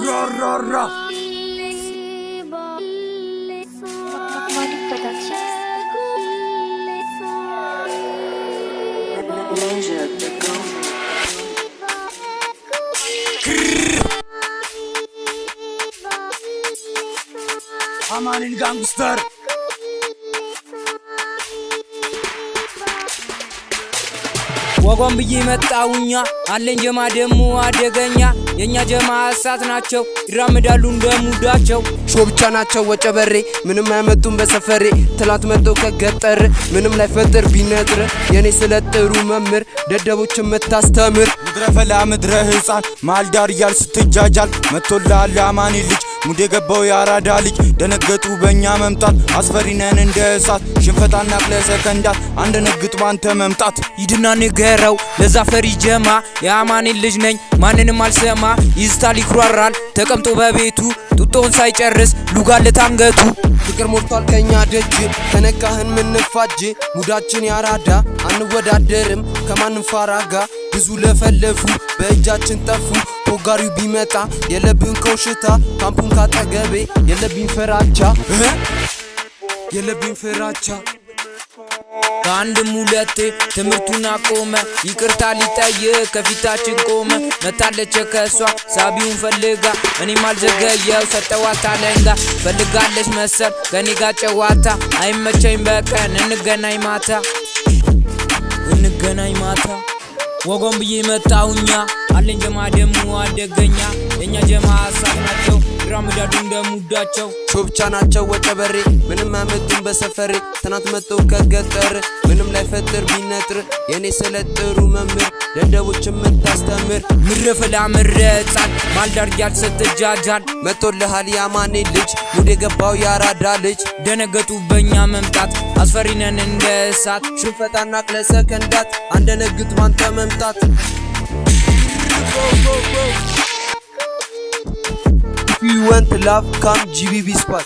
Ra. Amanil gangster. ወጎን ብዬ መጣውኛ አለኝ ጀማ ደሙ አደገኛ የኛ ጀማ አሳት ናቸው ይራመዳሉ እንደሙዳቸው ሾ ብቻ ናቸው ወጨበሬ ምንም አይመጡም በሰፈሬ ትላንት መጥቶ ከገጠር ምንም ላይ ፈጥር ቢነጥር የኔ ስለጥሩ መምር ደደቦች መታስተምር ምድረፈላ ምድረ ህፃን ማልዳር ያል ስትጃጃል መጥቶላል አማኒ ልጅ ሙዴ ገባው ያራዳ ልጅ ደነገጡ በእኛ መምጣት አስፈሪነን እንደ እሳት ሽንፈታና ለሰከንዳት አንድ ነግጥ ባንተ መምጣት ይድና ንገረው ለዛ ፈሪ ጀማ የአማኒ ልጅ ነኝ ማንንም አልሰማ ይስታል ይኩራራል ተቀምጦ በቤቱ ጡጦን ሳይጨርስ ሉጋለት አንገቱ ፍቅር ሞልቷል ከኛ ደጅ ተነካህን ምንፋጅ ሙዳችን ያራዳ አንወዳደርም ከማንም ፋራጋ ብዙ ለፈለፉ በእጃችን ጠፉ ፖጋሪው ቢመጣ የለብን ኮሽታ ካምፑን ካጠገቤ የለብን ፍራቻ ከአንድም ሁለቴ ትምህርቱን አቆመ ይቅርታ ሊጠይቅ ከፊታችን ቆመ መታለች ከሷ ሳቢውን ፈልጋ እኔም አልዘገየው ሰጠዋት አለንጋ ፈልጋለች መሰል ከኔ ጋር ጨዋታ አይመቸኝ በቀን እንገናኝ ማታ ወጎን ብዬ መጣውኛ አለኝ ጀማ ደሙ አደገኛ የኛ ጀማ አሳት ናቸው ይራመዳሉ እንደሙዳቸው ሾ ብቻ ናቸው ወጨበሬ ምንም አይመጡም በሰፈሬ ትናንት መጥተው ከገጠር ምንም ላይ ፈጥር ቢነጥር የኔ ስለጥሩ መምር ደደቦች መታስተምር ምረፈላ ምረጻን ማልዳር ያል ስትጃጃል መጥቶልሃል ያማኔ ልጅ ሙዴ ገባው ያራዳ ልጅ ደነገጡ በእኛ መምጣት አስፈሪነን እንደ እሳት ሽንፈታና ለሰከንዳት አንድ ነግጥ ባንተ መምጣት If you want to love, come GBB spot.